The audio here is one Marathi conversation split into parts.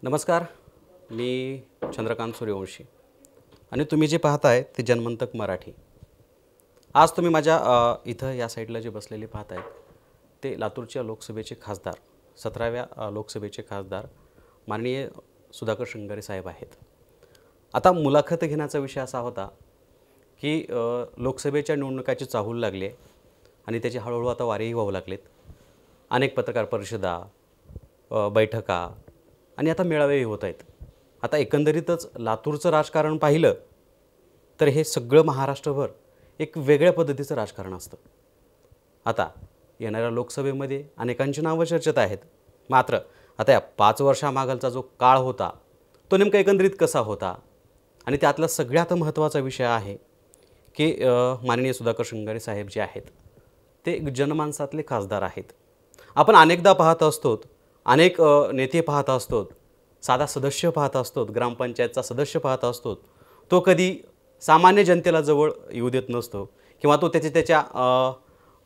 नमस्कार. मी चंद्रकांत सूर्यवंशी आणि तुम्ही जे पाहताय ते जनमंतक मराठी. आज तुम्ही माझ्या इथं या साईडला जे बसलेले पाहतायत ते लातूरच्या लोकसभेचे खासदार 17व्या लोकसभेचे खासदार माननीय सुधाकर श्रृंगारे साहेब आहेत. आता मुलाखत घेण्याचा विषय असा होता की लोकसभेच्या निवडणुकाची चाहूल लागली आहे आणि त्याची हळूहळू आता वारेही वाहू लागलेत. अनेक पत्रकार परिषदा, बैठका आणि आता मेळावेही होत आहेत. आता एकंदरीतच लातूरचं राजकारण पाहिलं तर हे सगळं महाराष्ट्रभर एक वेगळ्या पद्धतीचं राजकारण असतं. आता येणाऱ्या लोकसभेमध्ये अनेकांची नावं चर्चेत आहेत. मात्र आता या 5 वर्षामागलचा जो काळ होता तो नेमका एकंदरीत कसा होता आणि त्यातला सगळ्यात महत्त्वाचा विषय आहे की माननीय सुधाकर श्रृंगारे साहेब जे आहेत ते जनमानसातले खासदार आहेत. आपण अनेकदा पाहत असतो, अनेक नेते पाहत असतो, साधा सदस्य पाहत असतो, ग्रामपंचायतचा सदस्य पाहत असतो, तो कधी सामान्य जनतेला जवळ येऊ देत नसतो किंवा तो त्याच्या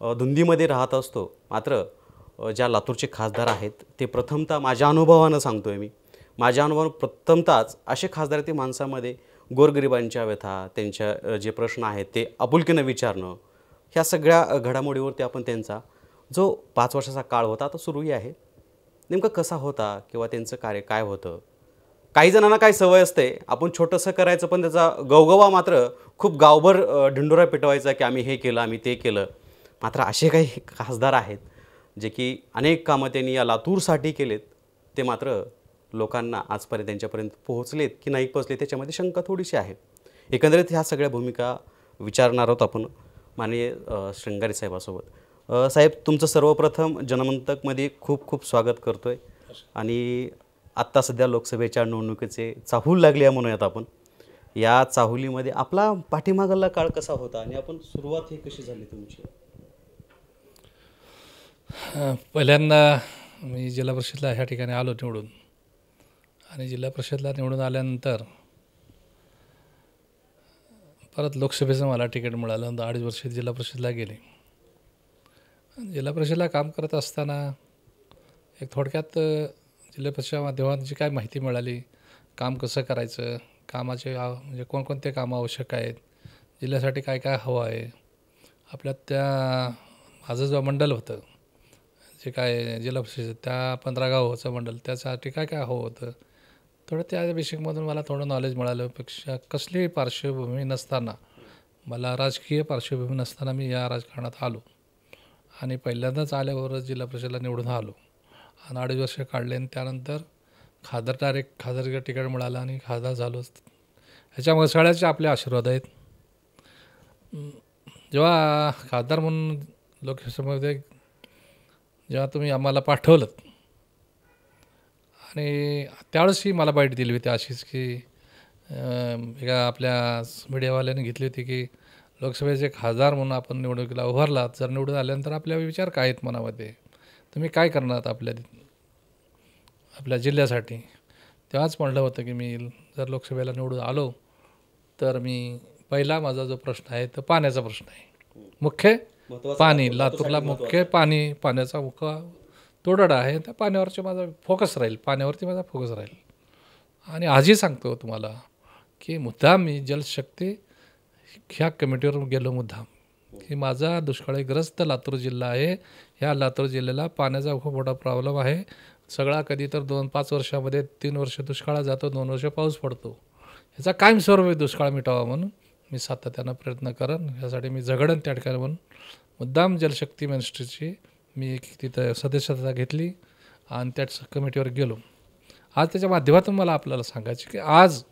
धुंदीमध्ये राहत असतो. मात्र ज्या लातूरचे खासदार आहेत ते प्रथमतः माझ्या अनुभवानं सांगतो आहे, माझ्या अनुभवानं प्रथमतःच असे खासदार ते माणसामध्ये गोरगरिबांच्या व्यथा, त्यांच्या जे प्रश्न आहेत ते आपुलकीनं विचारणं, ह्या सगळ्या घडामोडीवरती आपण त्यांचा जो 5 वर्षाचा काळ होता आता सुरूही आहे नेमकं कसा होता किंवा त्यांचं कार्य काय होतं. काही जणांना काय सवय असते, आपण छोटंसं करायचं पण त्याचा गवगवा मात्र खूप गावभर ढिंडोरा पेटवायचा की आम्ही हे केलं, आम्ही ते केलं. मात्र असे काही खासदार आहेत जे की अनेक कामं त्यांनी या लातूरसाठी केलेत, ते मात्र लोकांना आजपर्यंत त्यांच्यापर्यंत पोहोचलेत की नाही पोहोचले त्याच्यामध्ये शंका थोडीशी आहे. एकंदरीत ह्या सगळ्या भूमिका विचारणार आहोत आपण माननीय श्रृंगारे साहेबासोबत. साहेब, तुमचं सर्वप्रथम जनमंतकमध्ये खूप खूप स्वागत करतो आहे. आणि आत्ता सध्या लोकसभेच्या निवडणुकीचे चाहूल लागली आहे म्हणूयात आपण. या चाहुलीमध्ये आपला पाठीमागला काळ कसा होता आणि आपण सुरुवात ही कशी झाली तुमची? पहिल्यांदा मी जिल्हा परिषदला ह्या ठिकाणी आलो निवडून, आणि जिल्हा परिषदला निवडून आल्यानंतर परत लोकसभेचं मला तिकीट मिळालं. 2.5 वर्ष जिल्हा परिषदला गेले. जिल्हा परिषदला काम करत असताना एक थोडक्यात जिल्हा परिषदेच्या माध्यमातून जी काय माहिती मिळाली, काम कसं करायचं, कामाचे म्हणजे कोणकोणते कामं आवश्यक आहेत, जिल्ह्यासाठी काय काय हवं आहे, आपल्यात त्या माझं जो मंडल होतं जे काय जिल्हा परिषद त्या 15 गावाचं मंडल, त्यासाठी काय काय हवं होतं, थोडं त्या बेसिकमधून मला थोडं नॉलेज मिळालं. पेक्षा कसलीही पार्श्वभूमी नसताना, मला राजकीय पार्श्वभूमी नसताना मी या राजकारणात आलो आणि पहिल्यांदाच आल्यावरच जिल्हा परिषदेला निवडून आलो आणि 2.5 वर्ष काढले. आणि त्यानंतर खासदारचं तिकीट मिळालं आणि खासदार झालो. ह्याच्यामुळे सगळ्याचे आपले आशीर्वाद आहेत. जेव्हा खासदार म्हणून लोकसभेमध्ये जेव्हा तुम्ही आम्हाला पाठवलं आणि त्यावेळेसही मला बाईट दिली होती अशीच की एका आपल्या मीडियावाल्याने घेतली होती की लोकसभेचे खासदार म्हणून आपण निवडणुकीला उभारलात, जर निवडून आल्यानंतर आपल्या विचार काय आहेत मनामध्ये, तुम्ही काय करणार आपल्या जिल्ह्यासाठी. तेव्हाच म्हणलं होतं की मी जर लोकसभेला निवडून आलो तर मी पहिला माझा जो प्रश्न आहे तो पाण्याचा प्रश्न आहे. मुख्य पाणी, लातूरला मुख्य पाण्याचा मुख्य तोडगा आहे. त्या पाण्यावरचे माझा फोकस राहील, पाण्यावरती माझा फोकस राहील. आणि आजही सांगतो तुम्हाला की मुद्दाम मी जलशक्ती ह्या कमिटीवर गेलो मुद्दाम की माझा दुष्काळीग्रस्त लातूर जिल्हा आहे. ह्या लातूर जिल्ह्याला पाण्याचा खूप मोठा प्रॉब्लेम आहे. सगळा कधी तर 2-5 वर्षामध्ये 3 वर्ष दुष्काळ जातो, 2 वर्ष पाऊस पडतो. ह्याचा कायमस्वरूपी दुष्काळ मिटावा म्हणून मी सातत्यानं प्रयत्न करेन. ह्यासाठी मी झगडन त्या ठिकाणी म्हणून मुद्दाम जलशक्ती मिनिस्ट्रीची मी तिथं सदस्यता घेतली आणि त्याच कमिटीवर गेलो. आज त्याच्या माध्यमातून मला आपल्याला सांगायचे की आज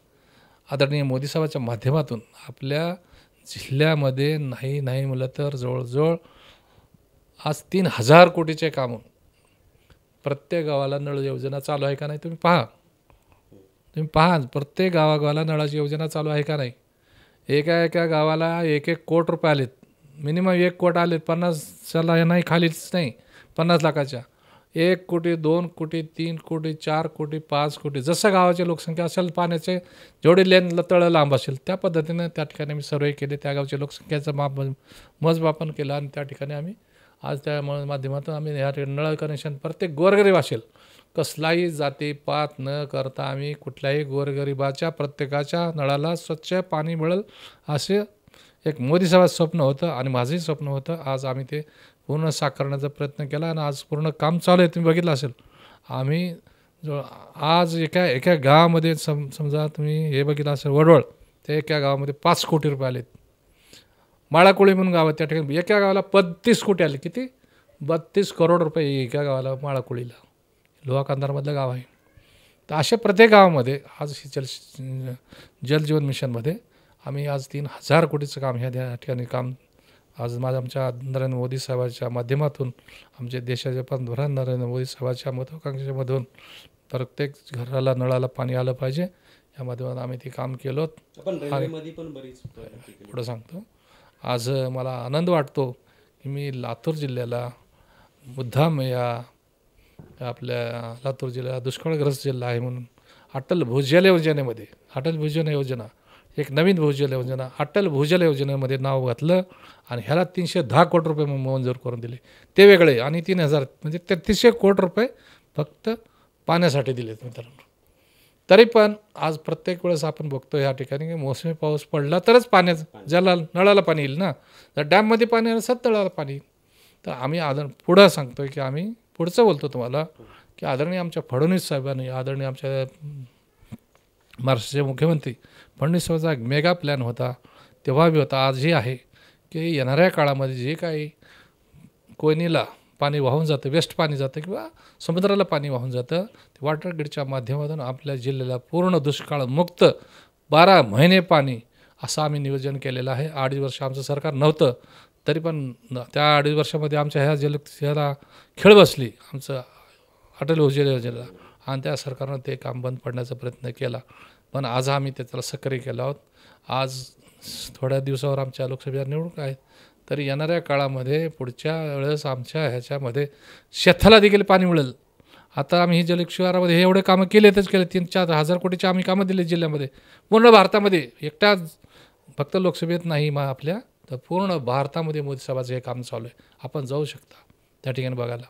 आदरणीय मोदी साहेबांच्या माध्यमातून आपल्या जिल्ह्यामध्ये नाही म्हटलं तर जवळजवळ आज 3000 कोटीचे कामं, प्रत्येक गावाला नळ योजना चालू आहे का नाही तुम्ही पहा. प्रत्येक गावागावाला नळाची योजना चालू आहे का नाही. एका गावाला 1-1 कोटी रुपये आलेत, मिनिमम 1 कोटी आलेत. 50 नाही, खालीच नाही, 50 लाखाच्या 1 कोटी, 2 कोटी, 3 कोटी, 4 कोटी, 5 कोटी, जसं गावाची लोकसंख्या असेल, पाण्याचे जेवढी तळं लांब असेल त्या पद्धतीनं त्या ठिकाणी मी सर्वे केले. त्या गावच्या लोकसंख्येचं मोजमापन केलं आणि त्या ठिकाणी आम्ही आज त्या माध्यमातून आम्ही ह्या नळ कनेक्शन प्रत्येक गोरगरीब असेल कसलाही जातीपात न करता आम्ही कुठल्याही गोरगरिबाच्या प्रत्येकाच्या नळाला स्वच्छ पाणी मिळेल असे एक मोदी साहेबांचं स्वप्न होतं आणि माझंही स्वप्न होतं. आज आम्ही ते पूर्ण साकारण्याचा प्रयत्न केला आणि आज पूर्ण काम चालू आहे. तुम्ही बघितलं असेल आम्ही आज एका एका गावामध्ये समजा तुम्ही हे बघितलं असेल वडवळ, त्या एका गावामध्ये 5 कोटी रुपये आलेत. माळाकोळी म्हणून गाव आहे, त्या ठिकाणी एका गावाला 32 कोटी आले. किती? 32 करोड रुपये एका गावाला, माळाकोळीला. लोहा कंधारमधलं गाव आहे. तर अशा प्रत्येक गावामध्ये आज जलजीवन मिशनमध्ये आम्ही आज 3,000 कोटीचं काम ह्या ठिकाणी काम आज आमच्या नरेंद्र मोदी साहेबांच्या माध्यमातून, आमचे देशाचे पंतप्रधान नरेंद्र मोदी साहेबांच्या महत्त्वाकांक्षेमधून प्रत्येक घराला नळाला पाणी आलं पाहिजे या माध्यमातून आम्ही ते काम केलं. पुढं सांगतो, आज मला आनंद वाटतो की मी लातूर जिल्ह्याला मुद्दाम या आपल्या लातूर जिल्हा दुष्काळग्रस्त जिल्हा आहे म्हणून अटल भूजल योजनेमध्ये, अटल भूजल योजना एक नवीन भूजल योजना, अटल भूजल योजनेमध्ये नाव घातलं आणि ह्याला 310 कोटी रुपये मंजूर करून दिले. ते वेगळे आणि 3,000 म्हणजे 3300 कोटी रुपये फक्त पाण्यासाठी दिलेत मित्रांनो. तरी पण आज प्रत्येक वेळेस आपण बघतो या ठिकाणी की मोसमी पाऊस पडला तरच पाण्याचं ज्याला नळाला पाणी येईल ना, जर डॅममध्ये पाणी आलं सत तळाला पाणी. तर आम्ही पुढं सांगतो की आम्ही पुढचं बोलतो तुम्हाला की आदरणीय आमच्या फडणवीस साहेबांनी, आदरणीय आमच्या महाराष्ट्राचे मुख्यमंत्री फडणवीस साहेबांचा एक मेगा प्लॅन होता, तेव्हा बी होता, आजही आहे की येणाऱ्या काळामध्ये जे काही कोयनीला पाणी वाहून जातं, वेस्ट पाणी जातं किंवा समुद्राला पाणी वाहून जातं, ते वॉटर ग्रीडच्या माध्यमातून आपल्या जिल्ह्याला पूर्ण दुष्काळमुक्त 12 महिने पाणी असं आम्ही नियोजन केलेलं आहे. 2.5 वर्ष आमचं सरकार नव्हतं तरी पण त्या 2.5 वर्षामध्ये आमच्या ह्याला खेळ बसली आमचं अटल भूजल योजनेला आणि त्या सरकारनं ते काम बंद पडण्याचा प्रयत्न केला. पण आज आम्ही त्याला सक्रिय केलं आहोत. आज थोड्या दिवसावर आमच्या लोकसभेच्या निवडणूक आहेत, तरी येणाऱ्या काळामध्ये पुढच्या वेळेस आमच्या ह्याच्यामध्ये शेताला देखील पाणी मिळेल. आता आम्ही ही जलशिवारामध्ये हे एवढे कामं केलेतच केले, 3-4 हजार कोटीचे आम्ही कामं दिले जिल्ह्यामध्ये, पूर्ण भारतामध्ये. एकट्या फक्त लोकसभेत नाही आपल्या, तर पूर्ण भारतामध्ये मोदी साहेबांचं हे काम चालू आहे. आपण जाऊ शकता त्या ठिकाणी बघायला.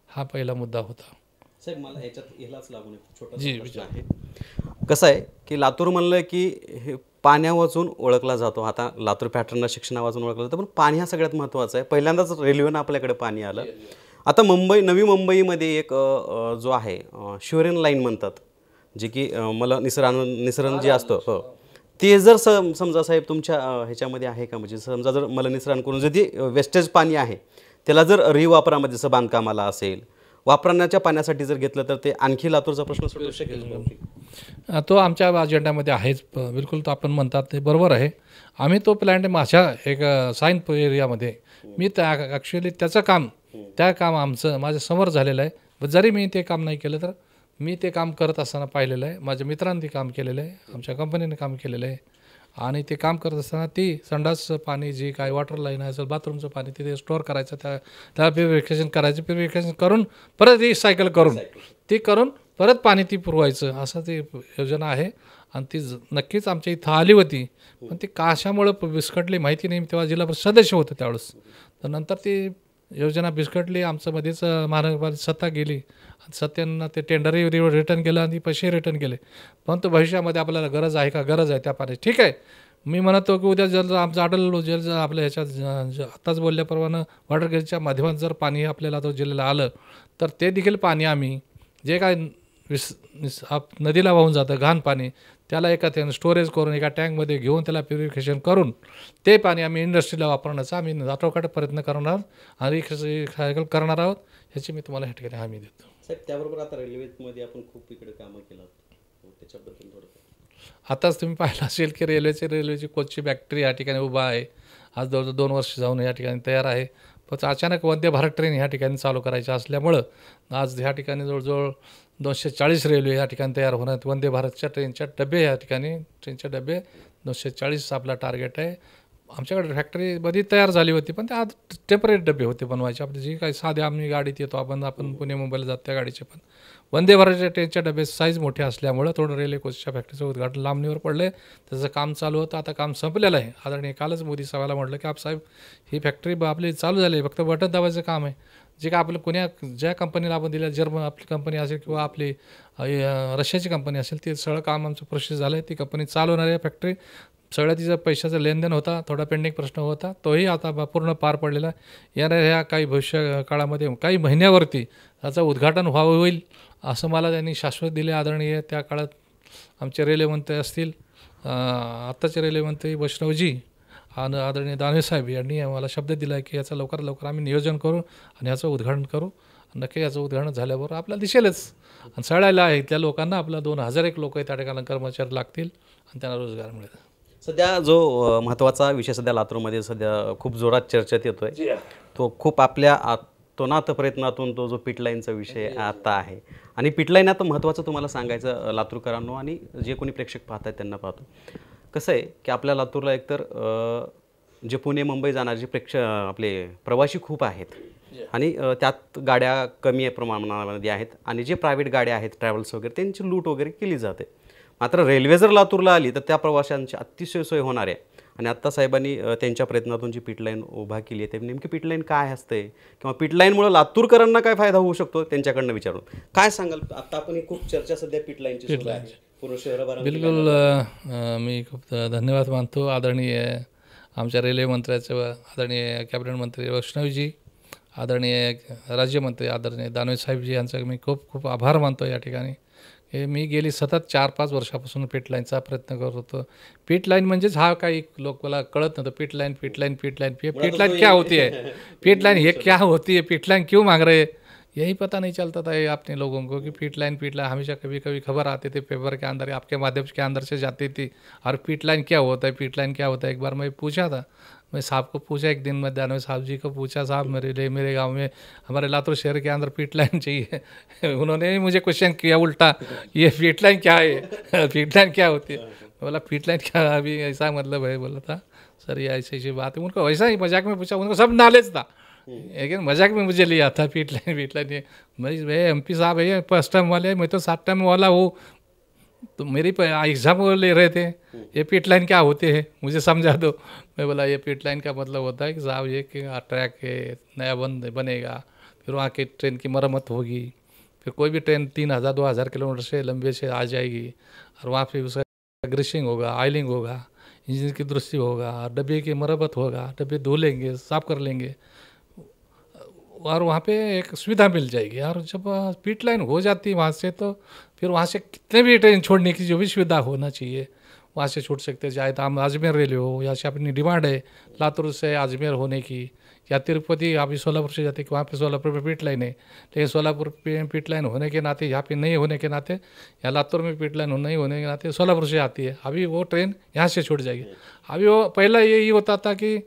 हा पहिला मुद्दा होता. साहेब मला ह्यालाच लागून एक छोटा प्रश्न आहे. कसं आहे की लातूर म्हणलं की हे पाण्यावाचून ओळखला जातो. आता लातूर पॅटर्नला शिक्षणावाचून ओळखलं जातं, पण पाणी हा सगळ्यात महत्त्वाचा आहे. पहिल्यांदाच रेल्वेनं आपल्याकडे पाणी आलं. आता नवी मुंबईमध्ये एक जो आहे शिवरेन लाईन म्हणतात, जे की मला निसरण जे असतं हो, ते जर समजा साहेब तुमच्या ह्याच्यामध्ये आहे का? म्हणजे समजा जर मला निसरण करून जर ते वेस्टेज पाणी आहे त्याला जर रिवापरामध्ये जसं बांधकामाला असेल, वापरण्याच्या पाण्यासाठी जर घेतलं तर ते आणखी लातूरचा प्रश्न सुटू शकेल. तो आमच्या अजेंडामध्ये आहेच बिलकुल. तो आपण म्हणतात ते बरोबर आहे. आम्ही तो प्लॅन माझ्या एक साईन एरियामध्ये मी त्या ॲक्च्युली त्या काम आमचं माझ्या समोर झालेलं आहे. जरी मी ते काम नाही केलं तर मी ते काम करत असताना पाहिलेलं आहे. माझ्या मित्रांनी ते काम केलेलं आहे, आमच्या कंपनीने काम केलेलं आहे. आणि ते काम करत असताना ती संडासचं पाणी जे काय वॉटर लाईन असेल, बाथरूमचं पाणी तिथे स्टोअर करायचं, त्याला प्युरिफिकेशन करायचं, प्युरिफिकेशन करून परत रिसायकल करून परत पाणी ती पुरवायचं, असं ती योजना आहे. आणि ती नक्कीच आमच्या इथं आली होती, पण ती कशामुळं विस्कटली माहिती नाही. तेव्हा जिल्हा परिषद सदस्य होतं त्यावेळेस. तर नंतर ती योजना बिस्कटली, आमचं मध्येच महानगरपालिका सत्ता गेली आणि सत्यांना ते टेंडरही रिटर्न केलं आणि पैसे रिटर्न केले. परंतु भविष्यामध्ये आपल्याला गरज आहे का? गरज आहे त्या पाण्याची. ठीक आहे, मी म्हणतो की उद्या जर आमचं अटल जल आपल्या ह्याच्यात आत्ताच बोलल्याप्रमाणे वॉटर ग्रीडच्या माध्यमात जर पाणी आपल्याला तो जिल्ह्याला आलं तर ते देखील पाणी आम्ही जे काय नदीला वाहून जातं घाण पाणी, त्याला एका स्टोरेज करून एका टँकमध्ये घेऊन त्याला प्युरिफिकेशन करून ते पाणी आम्ही इंडस्ट्रीला वापरण्याचा आम्ही नाटोकाट प्रयत्न करणार आहोत आणि रिसायकल करणार आहोत. ह्याची मी तुम्हाला ह्या ठिकाणी हमी देतो. साहेब त्याबरोबर आता रेल्वेमध्ये आपण खूप इकडे कामं केलं, त्याच्याबद्दल थोडं. आताच तुम्ही पाहिलं असेल की रेल्वेची कोचची फॅक्टरी या ठिकाणी उभा आहे. आज जवळजवळ 2 वर्ष जाऊन या ठिकाणी तयार आहे. पण अचानक वंदे भारत ट्रेन ह्या ठिकाणी चालू करायच्या असल्यामुळं आज ह्या ठिकाणी जवळजवळ 240 रेल्वे ह्या ठिकाणी तयार होणार. वंदे भारतच्या ट्रेनच्या डबे ह्या ठिकाणी ट्रेनचे डबे 240 आपला टार्गेट आहे. आमच्याकडे फॅक्टरीमध्ये तयार झाली होती, पण ते आज टेम्पररी डबे होते बनवायचे. आपले जी काही साधे आम्ही गाडीत येतो आपण पुणे मुंबईला जातो त्या गाडीचे, पण वंदे भारतच्या ट्रेनच्या डबे साईज मोठे असल्यामुळं थोडं रेल्वे कोचच्या फॅक्टरीचं उद्घाटन लांबणीवर पडलं. त्याचं काम चालू होतं, आता काम संपलेलं आहे. आदरणीय कालच मोदी साहेबाला म्हटलं की साहेब ही फॅक्टरी आपली चालू झाली आहे, फक्त बटन दाबायचं काम आहे. जे काय आपलं कोण्या ज्या कंपनीला आपण दिल्या, जर्मन आपली कंपनी असेल किंवा आपली रशियाची कंपनी असेल, ते सगळं काम आमचं प्रोसेस झालं आहे. ती कंपनी चालवणार आहे फॅक्टरी. सगळ्या तिचा पैशाचं लेनदेन होता, थोडा पेंडिंग प्रश्न होता, तोही आता पूर्ण पार पडलेला आहे. येणाऱ्या काही भविष्य काळामध्ये काही महिन्यावरती त्याचं उद्घाटन होईल असं मला त्यांनी शाश्वत दिले आदरणीय. त्या काळात आमचे रेल्वे मंत्री असतील, आत्ताचे रेल्वे मंत्री वैष्णवजी आणि आदरणीय दानवे साहेब यांनी आम्हाला शब्द दिला आहे की याचं लवकरात लवकर आम्ही नियोजन करू आणि याचं उद्घाटन करू. नक्की याचं उद्घाटन झाल्यावर आपल्याला दिसेलच. आणि सगळ्याला आहे त्या लोकांना आपला 2001 लोक त्या ठिकाणी कर्मचारी लागतील आणि त्यांना रोजगार मिळेल. सध्या जो महत्त्वाचा विषय सध्या लातूरमध्ये सध्या खूप जोरात चर्चेत येतोय, तो खूप आपल्या आतोनात प्रयत्नातून तो जो पिटलाईनचा विषय आता आहे. आणि पिटलाईन आता महत्त्वाचं तुम्हाला सांगायचं लातूरकरांनो आणि जे कोणी प्रेक्षक पाहत आहेत त्यांना पाहतो, कसं आहे की आपल्या लातूरला एकतर जे पुणे मुंबई जाणारे जे आपले प्रवासी खूप आहेत आणि त्यात गाड्या कमी प्रमाणामध्ये आहेत आणि जे प्रायव्हेट गाड्या आहेत ट्रॅव्हल्स वगैरे त्यांची लूट वगैरे केली जाते. मात्र रेल्वे जर लातूरला आली तर त्या प्रवाशांची अतिशय सोय होणार आहे. आणि आत्ता साहेबांनी त्यांच्या प्रयत्नातून जी पिटलाईन उभा केली आहे, ते नेमकी पिटलाईन काय असते किंवा पिटलाईनमुळे लातूरकरांना काय फायदा होऊ शकतो त्यांच्याकडनं विचारून काय सांगाल. आता आपण ही खूप चर्चा सध्या पिटलाईनची सुरू आहे पूर्ण शहराभरात. बिलकुल मी खूप धन्यवाद मानतो आदरणीय आमच्या रेल्वे मंत्र्याचं, आदरणीय कॅबिनेट मंत्री वैष्णवजी, आदरणीय राज्यमंत्री आदरणीय दानवे साहेबजी यांचा मी खूप खूप आभार मानतो. या ठिकाणी हे मी गेली सतत 4-5 वर्षापासून पिटलाईनचा प्रयत्न करत होतो. पिटलाईन म्हणजेच हा काही लोकांना कळत नव्हतं. पिटलाईन पिटलाईन क्या होती है, पिटलाईन ये क्या होती है, पिटलाईन क्यों मांग रहे, यही पता नहीं चलता था ये अपने लोगों को कि पिटलाइन हमेशा कभी कभी खबर आते थे पेपर के अंदर, आपके माध्यम के अंदर से जाती थी और पिटलाइन क्या होता है, पिटलाइन क्या होता है. एक बार मैं पूछा था, मैं साहब को पूछा एक दिन, मैं दानवे साहब जी को पूछा, साहब मेरे गांव में हमारे लातूर शहर के अंदर पिटलाइन चाहिए. उन्होंने भी मुझे क्वेश्चन किया उल्टा, ये पिटलाइन क्या है, पिटलाइन क्या होती है. बोला पिटलाइन क्या, अभी ऐसा मतलब है. बोला था सर ये ऐसी बात है. उनको वैसा ही मजाक में पूछा, उनको सब नॉलेज था लेकिन मजाक में मुझे लिया था. पिटलाइन ये भाई MP साहब है, फर्स्ट टाइम वाले, मैं तो 7 टाइम वाला हूँ. तो मेरी एग्ज़ाम ले रहे थे, ये पिटलाइन क्या होते हैं मुझे समझा दो. मैं बोला ये पिटलाइन का मतलब होता है कि साहब ये कि ट्रैक है नया बनेगा, फिर वहाँ की ट्रेन की मरम्मत होगी, फिर कोई भी ट्रेन 3000-2000 किलोमीटर से लंबे से आ जाएगी और वहाँ पे उसका ग्रीसिंग होगा, ऑयलिंग होगा, इंजन की दुरुस्ती होगा, डब्बे की मरम्मत होगा, डब्बे धो लेंगे, साफ़ कर लेंगे और वहाँ पे एक सुविधा मिल जाएगी. और जब पिटलाइन हो जाती है वहाँ से, तो फिर वहाँ से कितने भी ट्रेन छोड़ने की जो भी सुविधा होना चाहिए वहाँ से छूट सकते हैं. चाहे तो हम अजमेर रेलवे हो, या से अपनी डिमांड है लातूर से अजमेर होने की, या तिरुपति अभी सोलापुर से जाते कि वहाँ पे सोलापुर पे पिटलाइन है, लेकिन सोलापुर पे पिटलाइन होने के नाते, यहाँ पे नहीं होने के नाते, या लातूर में पिटलाइन नहीं होने के नाते सोलापुर से आती है. अभी वो ट्रेन यहाँ से छूट जाएगी. अभी वो पहला यही होता था कि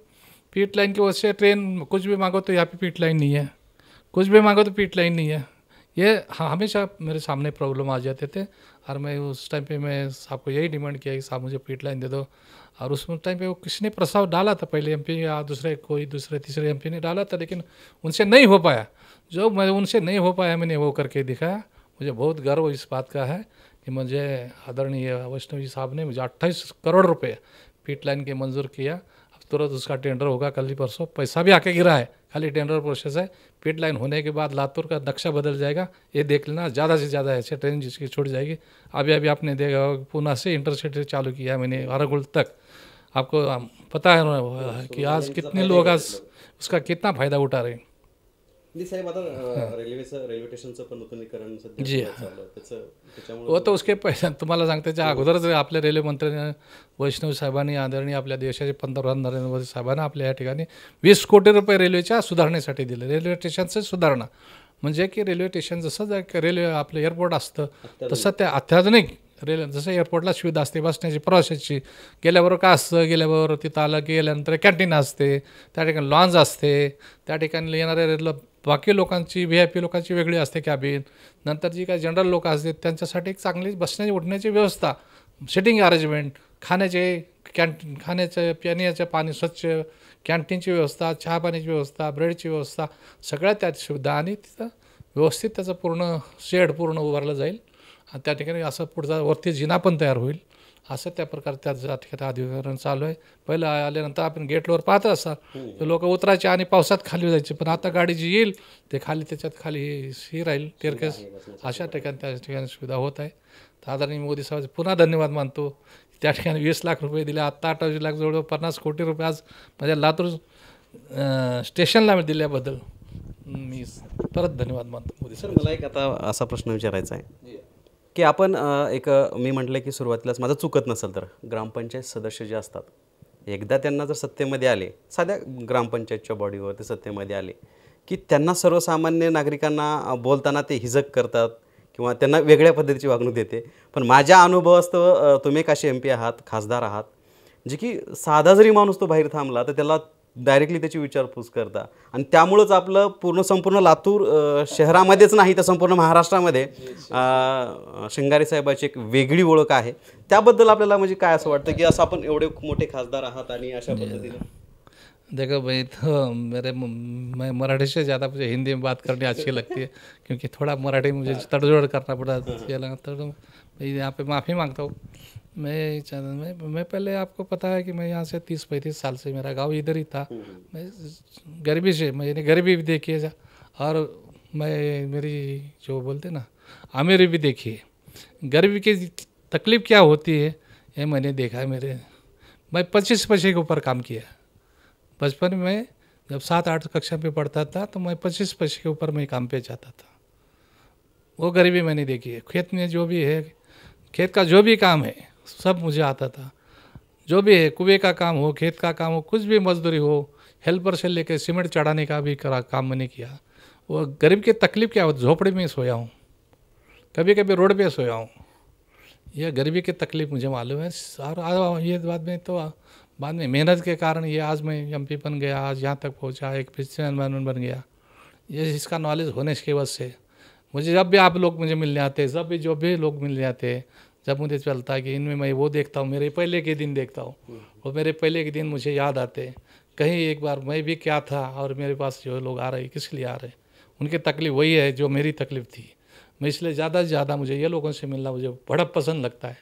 पिटलाइन की वजह से ट्रेन कुछ भी मांगो तो यहाँ पे पिटलाइन नहीं है, कुछ भी मांगो तो पिटलाइन नहीं है. ये हमेशा मेरे सामने प्रॉब्लम आ जाते थे और मैं उस टाइम पे मैं साहब को यही डिमांड किया कि साहब मुझे पिटलाइन दे दो. और उस टाइम पे वो किसी ने प्रस्ताव डाला था, पहले MP या दूसरे तीसरे MP ने डाला था, लेकिन उनसे नहीं हो पाया. जो मैं उनसे नहीं हो पाया मैंने वो करके दिखाया. मुझे बहुत गर्व इस बात का है कि मुझे आदरणीय वैष्णव जी साहब ने मुझे 28 करोड़ रुपये पिटलाइन के मंजूर किया. तुरंत उसका टेंडर होगा, कल ही परसों पैसा भी आके गिरा है, खाली टेंडर प्रोसेस है. पिटलाइन होने के बाद लातूर का नक्शा बदल जाएगा, ये देख लेना. ज़्यादा से ज़्यादा ऐसे ट्रेन जिसकी छूट जाएगी. अभी आपने देखा पूना से इंटरसिटी चालू किया है मैंने अरगुल तक. आपको पता है कि आज कितने लोग आज उसका कितना फ़ायदा उठा रहे हैं. साहेब आता रेल्वे स्टेशनचं पण नूतनीकरण सध्या जी चालू आहे त्याच्यामुळे वो तो उसके पहिले तुम्हाला सांगते त्याच्या अगोदरच आपल्या रेल्वे मंत्री वैष्णव साहेबांनी, आदरणीय आपल्या देशाचे पंतप्रधान नरेंद्र मोदी साहेबांना आपल्या या ठिकाणी 20 कोटी रुपये रेल्वेच्या सुधारणेसाठी दिले. रेल्वे स्टेशनचं सुधारणा म्हणजे की रेल्वे स्टेशन जसं रेल्वे आपलं एअरपोर्ट असतं तसं त्या अत्याधुनिक रेल्वे, जसं एअरपोर्टला सुविधा असते बसण्याची प्रवाशाची, गेल्याबरोबर काय असतं, गेल्याबरोबर तिथं आलं की गेल्यानंतर कॅन्टीन असते, त्या ठिकाणी लॉन्ज असते, त्या ठिकाणी येणाऱ्या रेल्वे बाकी लोकांची VIP लोकांची वेगळी असते कॅबिन. नंतर जी काही जनरल लोक असतात त्यांच्यासाठी एक चांगली बसण्याची उठण्याची व्यवस्था, सिटिंग अरेंजमेंट, खाण्याचं पिण्याचं पाणी स्वच्छ, कॅन्टीनची व्यवस्था, चहा पाण्याची व्यवस्था, ब्रेडची व्यवस्था, सगळ्या त्यात सुविधा. आणि तिथं व्यवस्थित त्याचं पूर्ण शेड पूर्ण उभारलं जाईल आणि त्या ठिकाणी असं पुढचा वरती जिना पण तयार होईल असं त्या प्रकारे त्या ठिकाणी अधिकरण चालू आहे. पहिलं आल्यानंतर आपण गेटवर पाहत असाल लोक उतरायचे आणि पावसात खाली जायचे, पण आता गाडी जी येईल ते खाली त्याच्यात खाली ही राहील टेरकेस, अशा ठिकाणी त्या ठिकाणी सुविधा होत आहे. तर आदरणीय मोदी साहेबांचे पुन्हा धन्यवाद मानतो. त्या ठिकाणी 20 लाख रुपये दिले, आत्ता 28 लाख जवळ 50 कोटी रुपये आज माझ्या लातूर स्टेशनला दिल्याबद्दल मी परत धन्यवाद मानतो मोदी सर. मला एक आता असा प्रश्न विचारायचा आहे की आपण मी म्हटलं की सुरुवातीलाच माझं चुकत नसेल तर ग्रामपंचायत सदस्य जे असतात एकदा त्यांना जर सत्तेमध्ये आले, साध्या ग्रामपंचायतच्या बॉडीवर ते सत्तेमध्ये आले की त्यांना सर्वसामान्य नागरिकांना बोलताना ते हिजक करतात किंवा त्यांना वेगळ्या पद्धतीची वागणूक देते. पण माझ्या अनुभवास्तव तुम्ही एक असे MP आहात, खासदार आहात, जे की साधा जरी माणूस तो बाहेर थांबला तर त्याला डायरेक्टली त्याची विचारपूस करता आणि त्यामुळंच आपलं संपूर्ण लातूर शहरामध्येच नाही तर संपूर्ण महाराष्ट्रामध्ये शिंगारे साहेबाची एक वेगळी ओळख आहे. त्याबद्दल आपल्याला म्हणजे काय असं वाटतं की असं आपण एवढे मोठे खासदार आहात आणि अशा पद्धतीने? देखो भाई, तो मैं मराठी से ज़्यादा मुझे हिंदी में बात करनी अच्छी लगती है, क्योंकि थोड़ा मराठी मुझे तड़जोड़ करना पड़ा तो भाई यहाँ पे माफ़ी मांगता हूँ। मैं पहले, आपको पता है कि मैं यहाँ से 30-35 साल से, मेरा गांव इधर ही था। मैं गरीबी से, मैंने गरीबी भी देखी है और मैं मेरी जो बोलते ना अमीरी भी देखी है। गरीबी की तकलीफ़ क्या होती है ये मैंने देखा है। मैं 25 पैसे के ऊपर काम किया। बचपन में जब 7-8 कक्षा पे पढ़ता था तो मैं 25 पैसे के ऊपर मैं काम पे जाता था। वो गरीबी मैंने देखी है। खेत में जो भी है, खेत का जो भी काम है सब मुझे आता था। जो भी है, कुएं का काम हो, खेत का काम हो, कुछ भी मजदूरी हो, हेल्पर से लेकर सीमेंट चढ़ाने का भी काम मैंने किया। वो गरीब की तकलीफ़ क्या हो, झोपड़ी में सोया हूँ, कभी कभी रोड पे सोया हूँ। यह गरीबी की तकलीफ़ मुझे मालूम है। और ये बाद में मेहनत के कारण ये आज मैं MP बन गया, आज यहाँ तक पहुँचा, एक बिजनेसमैन बन गया। ये इसका नॉलेज होने की वजह से मुझे जब भी आप लोग मुझे मिलने आते, जब भी जो भी लोग मिलने आते, जब मुझे चलता है कि इनमें मैं वो देखता हूँ, मेरे पहले के दिन देखता हूँ और मेरे पहले के दिन मुझे याद आते। कहीं एक बार मैं भी क्या था और मेरे पास जो लोग आ रहे किस लिए आ रहे, उनकी तकलीफ़ वही है जो मेरी तकलीफ़ थी। मैं इसलिए ज़्यादा से ज़्यादा मुझे ये लोगों से मिलना मुझे बड़ा पसंद लगता है।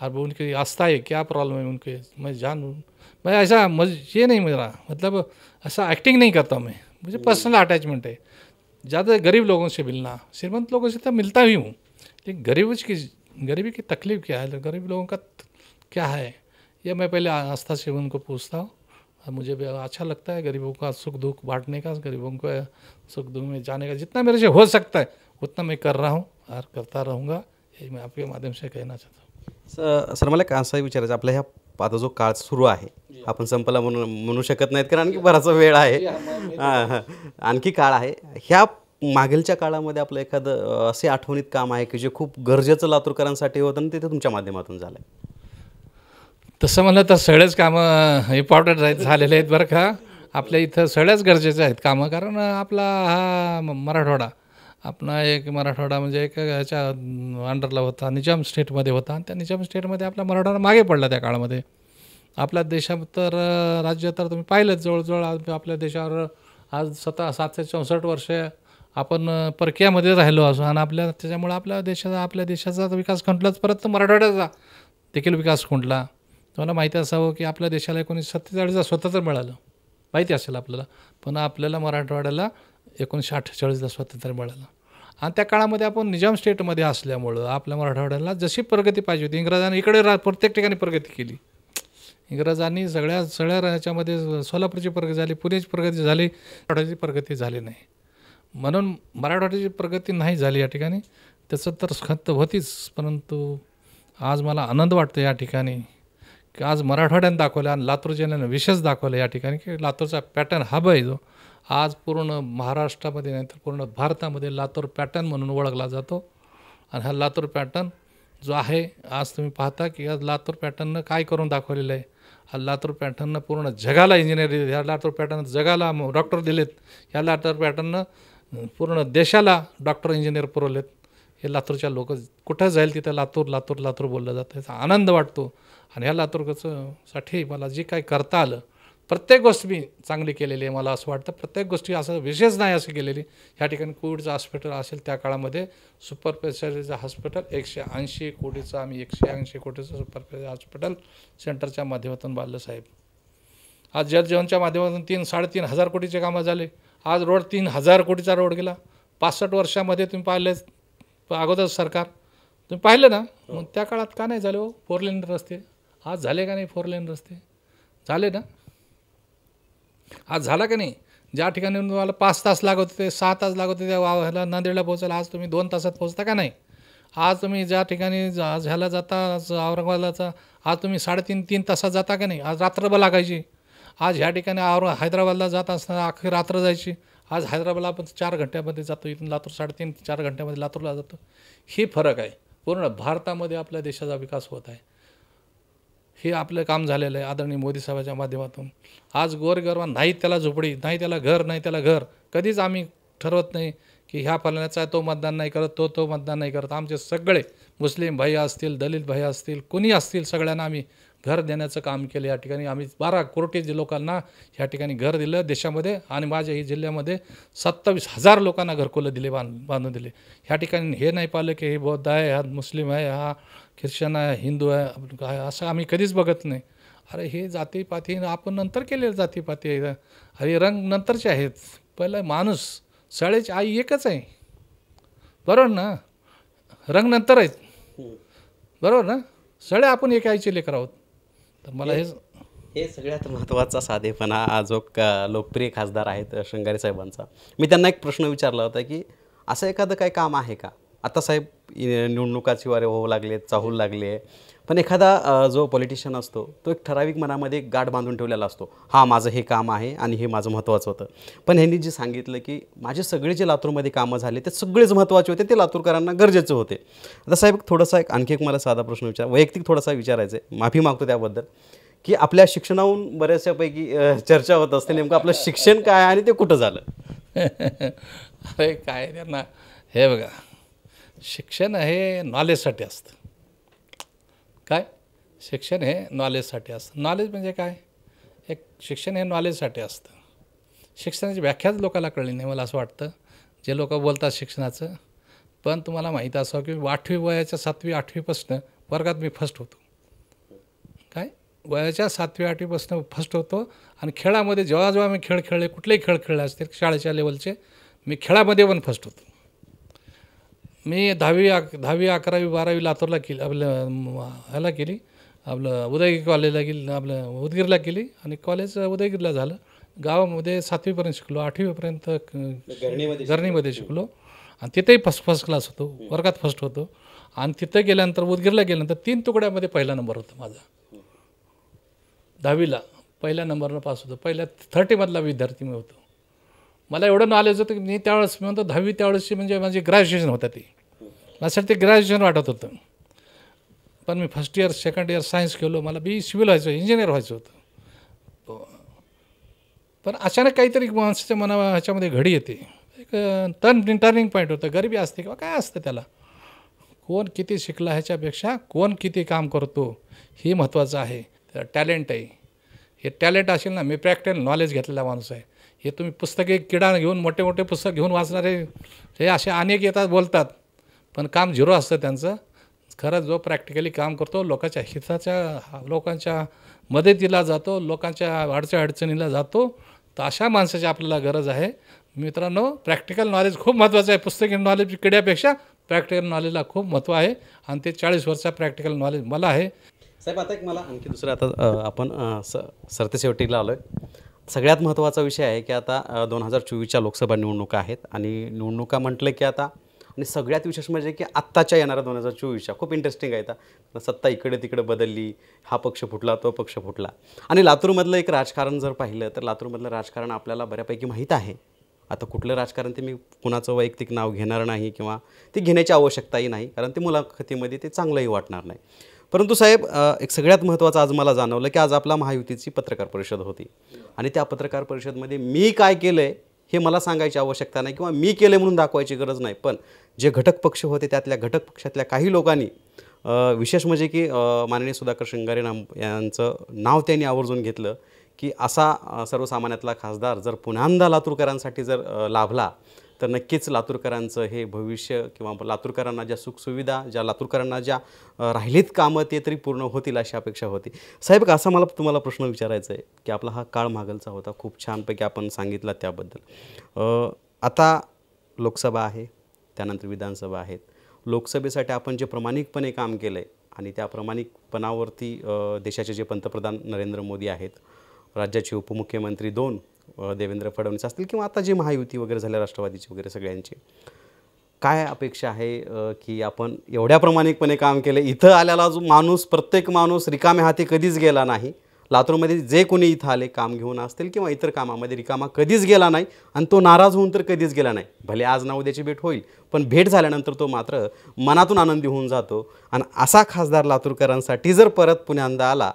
और वो उनकी आस्था है, क्या प्रॉब्लम है उनके, मैं जानूँ। मैं ऐसा ये नहीं, मेरा मतलब ऐसा एक्टिंग नहीं करता मैं, मुझे पर्सनल अटैचमेंट है। ज़्यादा गरीब लोगों से मिलना, श्रीमंत लोगों से तो मिलता ही हूँ, लेकिन गरीबी की तकलीफ़ क्या है, गरीब लोगों का क्या है, ये मैं पहले आस्था से उनको पूछता हूँ। और मुझे भी अच्छा लगता है गरीबों का सुख दुख बांटने का, गरीबों को सुख दुख में जाने का जितना मेरे से हो सकता है उतना मैं कर रहा हूँ और करता रहूँगा। यही मैं आपके माध्यम से कहना चाहता हूँ। सर मला असंही विचारायचं, आपल्या ह्या आता जो काळ सुरू आहे, आपण संपला म्हणू शकत नाहीत कारण आणखी बराच वेळ आहे, आणखी काळ आहे, ह्या मागीलच्या काळामध्ये आपलं एखादं असे आठवणीत काम आहे की जे खूप गरजेचं लातूरकरांसाठी होतं आणि ते तुमच्या माध्यमातून झालं आहे? तसं म्हणलं तर सगळेच कामं इम्पॉर्टंट झालेले आहेत बरं का. आपल्या इथं सगळ्याच गरजेचे आहेत कामं, कारण आपला हा मराठवाडा, आपला एक मराठवाडा म्हणजे एक ह्याच्या अंडरला होता, निजाम स्टेटमध्ये होता. आणि त्या निजाम स्टेटमध्ये आपला मराठवाडा मागे पडला त्या काळामध्ये. आपल्या देशात तर राज्य तर तुम्ही पाहिलंच, जवळजवळ आपल्या देशावर आज 764 वर्षे आपण परकीयामध्ये राहिलो असो, आणि त्याच्यामुळे आपल्या देशाचा विकास खुंटलाच, परत मराठवाड्याचा देखील विकास खुंटला. तुम्हाला माहिती असावं की आपल्या देशाला 1947ला स्वतंत्र मिळालं, माहिती असेल आपल्याला, पण आपल्याला मराठवाड्याला 1948ला स्वातंत्र्य मिळालं. आणि त्या काळामध्ये आपण निजाम स्टेटमध्ये असल्यामुळं आपल्या मराठवाड्याला जशी प्रगती पाहिजे होती, इंग्रजांनी इकडे प्रत्येक ठिकाणी प्रगती केली. इंग्रजांनी सगळ्या ह्याच्यामध्ये सोलापूरची प्रगती झाली, पुण्याची प्रगती झाली, मराठवाड्याची प्रगती झाली नाही. म्हणून मराठवाड्याची प्रगती नाही झाली या ठिकाणी, त्याचं तर खंत होतीच. परंतु आज मला आनंद वाटतो या ठिकाणी की आज मराठवाड्यानं दाखवलं आणि लातूर जिल्ह्यानं विशेष दाखवलं या ठिकाणी की लातूरचा पॅटर्न हब आहे, जो आज पूर्ण महाराष्ट्रामध्ये नाही तर पूर्ण भारतामध्ये लातूर पॅटर्न म्हणून ओळखला जातो. आणि हा लातूर पॅटर्न जो आहे, आज तुम्ही पाहता की आज लातूर पॅटर्ननं काय करून दाखवलेलं आहे. हा लातूर पॅटर्ननं पूर्ण जगाला इंजिनियर दिले, ह्या लातूर पॅटर्न जगाला डॉक्टर दिलेत, ह्या लातूर पॅटर्ननं पूर्ण देशाला डॉक्टर इंजिनियर पुरवलेत. हे लातूरच्या लोक कुठं जाईल तिथं लातूर लातूर लातूर बोललं जातं, याचा आनंद वाटतो. आणि ह्या लातूरचं साठी मला जे काही करता आलं प्रत्येक गोष्ट मी चांगली केलेली आहे. मला असं वाटतं प्रत्येक गोष्टी असं विशेष नाही असं केलेली. ह्या ठिकाणी कोविडचं हॉस्पिटल असेल त्या काळामध्ये सुपर स्पेशालिटीचं हॉस्पिटल 180 कोटीचं आम्ही 180 कोटीचं सुपर स्पेशालिटी हॉस्पिटल सेंटरच्या माध्यमातून बांधलं साहेब. आज जलजीवनच्या माध्यमातून 3-3.5 हजार कोटीचे कामं झाले. आज रोड 3,000 कोटीचा रोड गेला. 65 वर्षामध्ये तुम्ही पाहिले अगोदर सरकार तुम्ही पाहिलं ना, मग त्या काळात का नाही झाले हो 4 लेन रस्ते? आज झाले का नाही 4 लेन रस्ते? झाले ना. आज झाला का नाही? ज्या ठिकाणी तुम्हाला 5 तास लागत होते 6 तास लागत होते त्या ह्याला नांदेडला पोहोचायला, आज तुम्ही 2 तासात पोहोचता का नाही? आज तुम्ही ज्या ठिकाणी आज ह्याला जाता औरंगाबादला, आज तुम्ही 3.5-3 तासात जाता का नाही? आज रात्रभर लागायची. आज ह्या ठिकाणी हैदराबादला जात असताना अख्खी रात्र जायची. आज हैदराबादला आपण 4 घंट्यामध्ये जातो. इथून लातूर 3.5-4 घंट्यामध्ये लातूरला जातो. ही फरक आहे. पूर्ण भारतामध्ये आपल्या देशाचा विकास होत आहे. हे आपलं काम झालेलं आहे आदरणीय मोदी साहेबांच्या माध्यमातून. आज गोरगरबा नाही त्याला झोपडी, नाही त्याला घर, नाही त्याला घर. कधीच आम्ही ठरवत नाही की ह्या फलण्याचा तो मतदान नाही करत, तो मतदान नाही करत. आमचे सगळे मुस्लिम भाई असतील, दलित भाई असतील, कोणी असतील, सगळ्यांना आम्ही घर देण्याचं काम केलं. या ठिकाणी आम्ही 12 कोटी लोकांना ह्या ठिकाणी घर दिलं देशामध्ये. आणि माझ्या ही जिल्ह्यामध्ये 27,000 लोकांना घरकुलं दिले, बांधून दिले. ह्या ठिकाणी हे नाही पाहिलं की हे बौद्ध आहे, हा मुस्लिम आहे, हा ख्रिश्चन आहे, हिंदू आहे, असं आम्ही कधीच बघत नाही. अरे हे जातीपाती आपण नंतर केलेलं जातीपाती आहे. अरे रंग नंतरचे आहेत. पहिलं माणूस शाळेची आई एकच आहे, बरोबर ना. रंग नंतर आहेत, बरोबर ना. सगळे आपण एक आईचे लेकर आहोत. तर मला हे सगळ्यात महत्त्वाचा साधेपणा जो लोकप्रिय खासदार आहेत श्रंगारे साहेबांचा. मी त्यांना एक प्रश्न विचारला होता की असं एखादं काही काम आहे का? आता साहेब निवडणुकाची वारे होऊ लागले, चाहूल लागले, पण एखादा जो पॉलिटिशियन असतो तो एक ठराविक मनामध्ये एक गाठ बांधून ठेवलेला असतो. हां, माझं हे काम आहे आणि हे माझं महत्त्वाचं होतं. पण ह्यांनी जे सांगितलं की माझे सगळे जे लातूरमध्ये कामं झाले ते सगळेच महत्त्वाचे होते, ते लातूरकरांना गरजेचे होते. आता साहेब थोडासा आणखी एक मला साधा प्रश्न वैयक्तिक थोडासा विचारायचा आहे, माफी मागतो त्याबद्दल, की आपल्या शिक्षणाहून बऱ्याचशापैकी चर्चा होत असते नेमकं आपलं शिक्षण काय आणि ते कुठं झालं? अरे काय त्यांना हे बघा, शिक्षण हे नॉलेजसाठी असतं. काय शिक्षण हे नॉलेजसाठी असतं. नॉलेज म्हणजे काय? एक शिक्षण हे नॉलेजसाठी असतं. शिक्षणाची व्याख्याच लोकांना कळली नाही मला असं वाटतं, जे लोक बोलतात शिक्षणाचं. पण तुम्हाला माहीत असावं की 8वी वयाच्या 7वी-8वीपासून वर्गात मी फर्स्ट होतो. काय वयाच्या 7वी-8वीपासून फर्स्ट होतो. आणि खेळामध्ये जेव्हा मी खेळ खेळले, कुठलेही खेळ खेळले असतील शाळेच्या लेवलचे, मी खेळामध्ये पण फर्स्ट होतो. मी 10वी 11वी 12वी लातूरला केली, आपलं ह्याला केली, आपलं उदयगिरी कॉलेजला गेली, आपलं उदगीरला केली. आणि कॉलेज उदयगिरीला झालं. गावामध्ये 7वीपर्यंत शिकलो, 8वीपर्यंत गरणीमध्ये शिकलो. आणि तिथेही फर्स्ट क्लास होतो, वर्गात फर्स्ट होतो. आणि तिथं गेल्यानंतर उदगीरला गेल्यानंतर 3 तुकड्यामध्ये पहिला नंबर होता माझा. 10वीला पहिल्या नंबरनं पास होतो. पहिल्या 30मधला विद्यार्थी मी होतो. मला एवढं नॉलेज होतं की मी त्यावेळेस मी म्हणतो 10वी त्यावेळेसची म्हणजे माझी ग्रॅज्युएशन होतं. ते माझ्यासाठी ते ग्रॅज्युएशन वाटत होतं. पण मी first year second year science केलो. मला सिव्हिल व्हायचं, इंजिनियर व्हायचं होतं. पण अचानक काहीतरी माणसाच्या ह्याच्यामध्ये घडी येते, एक टर्निंग पॉईंट होतं. गरिबी असते किंवा काय असतं, त्याला कोण किती शिकला ह्याच्यापेक्षा कोण किती काम करतो हे महत्त्वाचं आहे. टॅलेंट आहे. हे टॅलेंट असेल ना, मी प्रॅक्टिकल नॉलेज घेतलेला माणूस आहे. हे तुम्ही पुस्तके किडा घेऊन मोठे मोठे पुस्तक घेऊन वाचणारे हे असे अनेक येतात, बोलतात, पण काम झिरो असतं त्यांचं. खरं जो प्रॅक्टिकली काम करतो, लोकांच्या हिताच्या, लोकांच्या मदतीला जातो, लोकांच्या अडचणीला जातो, तर अशा माणसाची आपल्याला गरज आहे. मित्रांनो, प्रॅक्टिकल नॉलेज खूप महत्त्वाचं आहे. पुस्तकी नॉलेज किड्यापेक्षा प्रॅक्टिकल नॉलेजला खूप महत्त्व आहे. आणि ते 40 वर्षाचा प्रॅक्टिकल नॉलेज मला आहे. साहेब आता एक मला आणखी दुसरं, आता आपण सरतेशेवटीला आलो आहे. सगळ्यात महत्त्वाचा विषय आहे की आता 2024च्या लोकसभा निवडणुका आहेत. आणि निवडणुका म्हटलं की आता, आणि सगळ्यात विशेष म्हणजे की आत्ताच्या येणाऱ्या 2024च्या खूप इंटरेस्टिंग आहे. आता सत्ता इकडे तिकडे बदलली, हा पक्ष फुटला, तो पक्ष फुटला. आणि लातूरमधलं एक राजकारण जर पाहिलं तर लातूरमधलं राजकारण आपल्याला बऱ्यापैकी माहीत आहे. आता कुठलं राजकारण ते मी कुणाचं वैयक्तिक नाव घेणार नाही किंवा ते घेण्याची आवश्यकताही नाही, कारण ते मुलाखतीमध्ये ते चांगलंही वाटणार नाही. परंतु साहेब, एक सगळ्यात महत्त्वाचं आज मला जाणवलं की आज आपला महायुतीची पत्रकार परिषद होती. आणि त्या पत्रकार परिषदेमध्ये मी काय केलं आहे हे मला सांगायची आवश्यकता नाही किंवा मी केलं म्हणून दाखवायची गरज नाही. पण जे घटक पक्ष होते त्यातल्या घटक पक्षातल्या काही लोकांनी, विशेष म्हणजे की माननीय सुधाकर श्रंगारे यांचं नाव त्यांनी आवर्जून घेतलं की असा सर्वसामान्यातला खासदार जर पुन्हांदा लातूरकरांसाठी जर लाभला तर नक्कीच लातूरकरांचं हे भविष्य किंवा लातूरकरांना ज्या सुखसुविधा, ज्या लातूरकरांना ज्या राहिलीत कामं ते तरी पूर्ण होतील अशी अपेक्षा होती. साहेब, असा मला तुम्हाला प्रश्न विचारायचा आहे की आपला हा काळ मागलचा होता, खूप छानपैकी आपण सांगितला त्याबद्दल. आता लोकसभा आहे, त्यानंतर विधानसभा आहेत. लोकसभेसाठी आपण जे प्रामाणिकपणे काम केलं आहे आणि त्या प्रामाणिकपणावरती देशाचे जे पंतप्रधान नरेंद्र मोदी आहेत, राज्याचे उपमुख्यमंत्री 2 देवेंद्र फडणवीस असतील किंवा आता जे महायुती वगैरे झाल्या राष्ट्रवादीची वगैरे सगळ्यांची, काय अपेक्षा आहे की आपण एवढ्या प्रामाणिकपणे काम केलं, इथं आल्याला जो माणूस, प्रत्येक माणूस रिकाम्या हाती कधीच गेला नाही. लातूरमध्ये जे कोणी इथं आले काम घेऊन असतील किंवा इतर कामामध्ये रिकामा कधीच गेला नाही आणि तो नाराज होऊन तर कधीच गेला नाही. भले आज ना उद्याची भेट होईल, पण भेट झाल्यानंतर तो मात्र मनातून आनंदी होऊन जातो. आणि असा खासदार लातूरकरांसाठी जर परत पुन्यांदा आला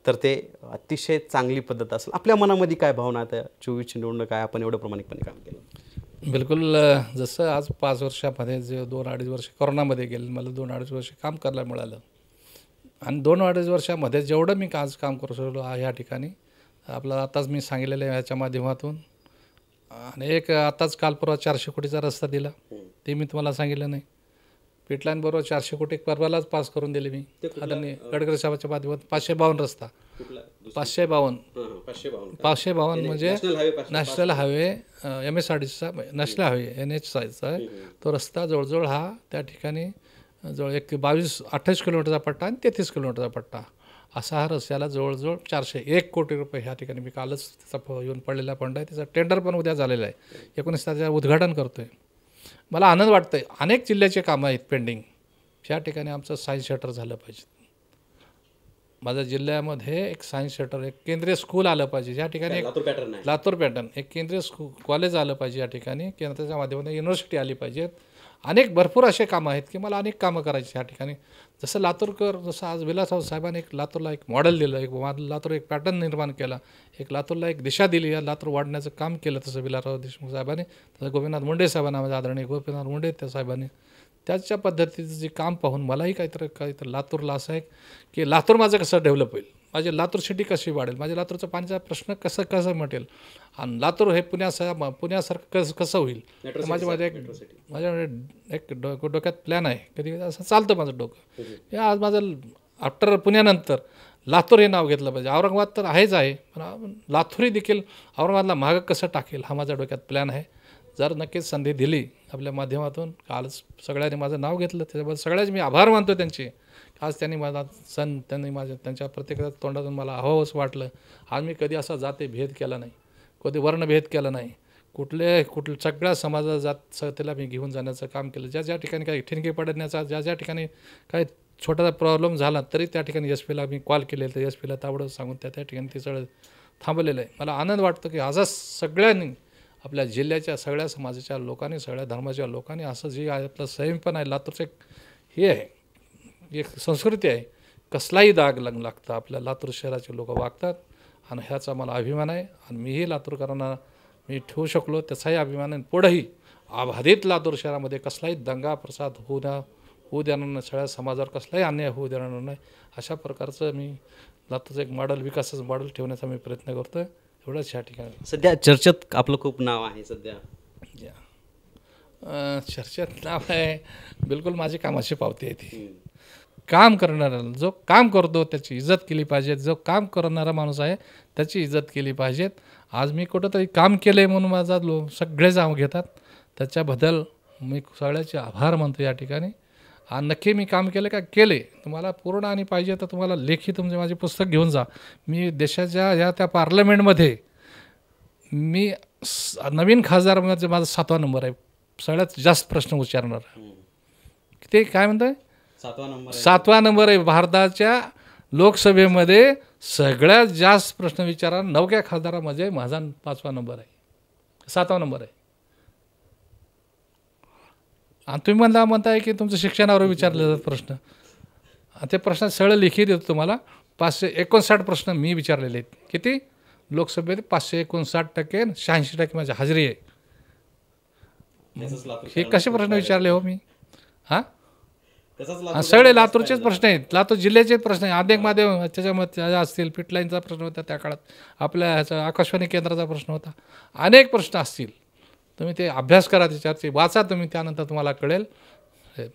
तर ते अतिशय चांगली पद्धत असेल. आपल्या मनामध्ये काय भावना आता 24ची निवडणूक काय आपण एवढं प्रामाणिकपणे काम केलं? बिलकुल. जसं आज 5 वर्षामध्ये जे 2-2.5 वर्ष कोरोनामध्ये गेले, मला 2-2.5 वर्ष काम करायला मिळालं आणि 2-2.5 वर्षामध्ये जेवढं मी आज काम करू शकलो ह्या ठिकाणी, आपलं आताच मी सांगितलेलं आहे ह्याच्या माध्यमातून. आणि एक आताच काल परवा 400 कोटीचा रस्ता दिला, ते मी तुम्हाला सांगितलं नाही. पिटलाईनबरोबर 400 कोटी परवालाच पास करून दिले मी आदरणीय गडकरी साहेबाच्या माध्यमातून. 552 रस्ता, 552 म्हणजे नॅशनल हायवे, MSRDCचा नॅशनल हायवे NH6चा आहे तो रस्ता. जवळजवळ हा त्या ठिकाणी जवळ 28 किलोमीटरचा पट्टा आणि 33 किलोमीटरचा पट्टा, असा हा रस्त्याला जवळजवळ 401 कोटी रुपये ह्या ठिकाणी मी कालच त्याचा येऊन पडलेला फंड आहे. त्याचा टेंडर पण उद्या झालेला आहे. 19 तारखेला उद्घाटन करतो आहे. मला आनंद वाटतं आहे. अनेक जिल्ह्याचे कामं आहेत पेंडिंग. ह्या ठिकाणी आमचं सायन्स सेंटर झालं पाहिजे. माझ्या जिल्ह्यामध्ये एक सायन्स सेंटर, एक केंद्रीय स्कूल आलं पाहिजे. या ठिकाणी लातूर पॅटर्न एक केंद्रीय कॉलेज आलं पाहिजे. या ठिकाणी केंद्राच्या माध्यमातून युनिव्हर्सिटी आली पाहिजेत. अनेक भरपूर असे कामं आहेत की मला अनेक कामं करायची ह्या ठिकाणी. जसं लातूरकर, जसं आज विलासराव साहेबांनी एक लातूरला एक मॉडेल दिलं, एक लातूर एक पॅटर्न निर्माण केला, एक लातूरला एक दिशा दिली, या लातूर वाढण्याचं काम केलं. तसं विलासराव देशमुख साहेबांनी, तसं गोपीनाथ मुंडे साहेबांना, माझ्या आदरणीय गोपीनाथ मुंडे त्या साहेबांनी, त्याच्या पद्धतीचं जे काम पाहून मलाही काहीतरी लातूरला असं आहे की लातूर माझं कसं डेव्हलप होईल, माझी लातूर सिटी कशी वाढेल, माझ्या लातूरचा पाण्याचा प्रश्न कसं मिटेल आणि लातूर हे पुण्यासारखं कसं होईल. माझ्यामध्ये एक डोक्यात प्लॅन आहे. कधी असं चालतं माझं डोकं. हे आज माझं आफ्टर पुण्यानंतर लातूर हे नाव घेतलं पाहिजे. औरंगाबाद तर आहेच आहे, पण लातूरही देखील औरंगाबादला मागं कसं टाकेल हा माझ्या डोक्यात प्लॅन आहे. जर नक्कीच संधी दिली आपल्या माध्यमातून, कालच सगळ्यांनी माझं नाव घेतलं, त्याच्याबद्दल सगळ्याच मी आभार मानतो त्यांचे. आज त्यांनी त्यांच्या प्रत्येक तोंडातून मला हवंसं वाटलं. आज मी कधी असा जाती भेद केला नाही, कधी वर्णभेद केला नाही. कुठल्या सगळ्या समाजात जातीला मी घेऊन जाण्याचं काम केलं. ज्या ठिकाणी काही ठिणगी पडण्याचा, ज्या ठिकाणी काही छोटासा प्रॉब्लेम झाला तरी त्या ठिकाणी SP मी कॉल केले, तर SP ताबडतोब सांगून त्या ठिकाणी ते सगळं थांबलेलं आहे. मला आनंद वाटतो की आजच सगळ्यांनी, आपल्या जिल्ह्याच्या सगळ्या समाजाच्या लोकांनी, सगळ्या धर्माच्या लोकांनी, असं जे आपलं संयमपण आहे, लातूरचं हे आहे, एक संस्कृती आहे, कसलाही दाग लागतं आपल्या लातूर शहराचे लोक वागतात आणि ह्याचा मला अभिमान आहे. आणि मीही लातूरकरांना मी ठेवू शकलो त्याचाही अभिमान आहे. पुढंही आबाधित लातूर शहरामध्ये कसलाही दंगा प्रसाद होऊ देणार नाही, सगळ्या समाजावर कसलाही अन्याय होऊ देणार नाही. अशा प्रकारचं मी लातूरचं एक मॉडेल, विकासाचं मॉडेल ठेवण्याचा मी प्रयत्न करतो आहे. एवढंच ह्या ठिकाणी. सध्या चर्चेत आपलं खूप नाव आहे सध्या. चर्चेत नाव आहे, बिलकुल माझी कामाची पावती आहे ती. काम करणाऱ्याला, जो काम करतो त्याची इज्जत केली पाहिजे. जो काम करणारा माणूस आहे त्याची इज्जत केली पाहिजेत. आज मी कुठंतरी काम केलं आहे म्हणून माझा सगळे नाव घेतात, त्याच्याबद्दल मी सगळ्याचे आभार मानतो या ठिकाणी. आणि नक्की मी काम केलं का केले. तुम्हाला पूर्ण आणि पाहिजे तर तुम्हाला लेखी तुमचे माझे पुस्तक घेऊन जा. मी देशाच्या त्या पार्लमेंटमध्ये मी नवीन खासदारमध्ये माझा 7वा नंबर आहे. सगळ्यात जास्त प्रश्न विचारणार. ते काय म्हणताय, 7वा नंबर आहे. भारताच्या लोकसभेमध्ये सगळ्यात जास्त प्रश्न विचारणार 9 खासदारामध्ये माझा 5वा नंबर आहे, 7वा नंबर आहे. आणि तुम्ही म्हणताय की तुमचं शिक्षणावर विचारले जातात प्रश्न. ते प्रश्न सगळं लिखित देतो तुम्हाला. 559 प्रश्न मी विचारलेले आहेत. किती लोकसभेत? 559%, 86% माझी हाजरी आहे. हे कसे प्रश्न विचारले हो मी? हां, आणि सगळे लातूरचेच प्रश्न आहेत, लातूर जिल्ह्याचेच प्रश्न आहे. अनेक माध्यम त्याच्यामध्ये असतील, पिटलाईनचा प्रश्न होता त्या काळात, आपल्या ह्याचा आकाशवाणी केंद्राचा प्रश्न होता, अनेक प्रश्न असतील. तुम्ही ते अभ्यास करा, त्याच्यावरती वाचा तुम्ही, त्यानंतर तुम्हाला कळेल.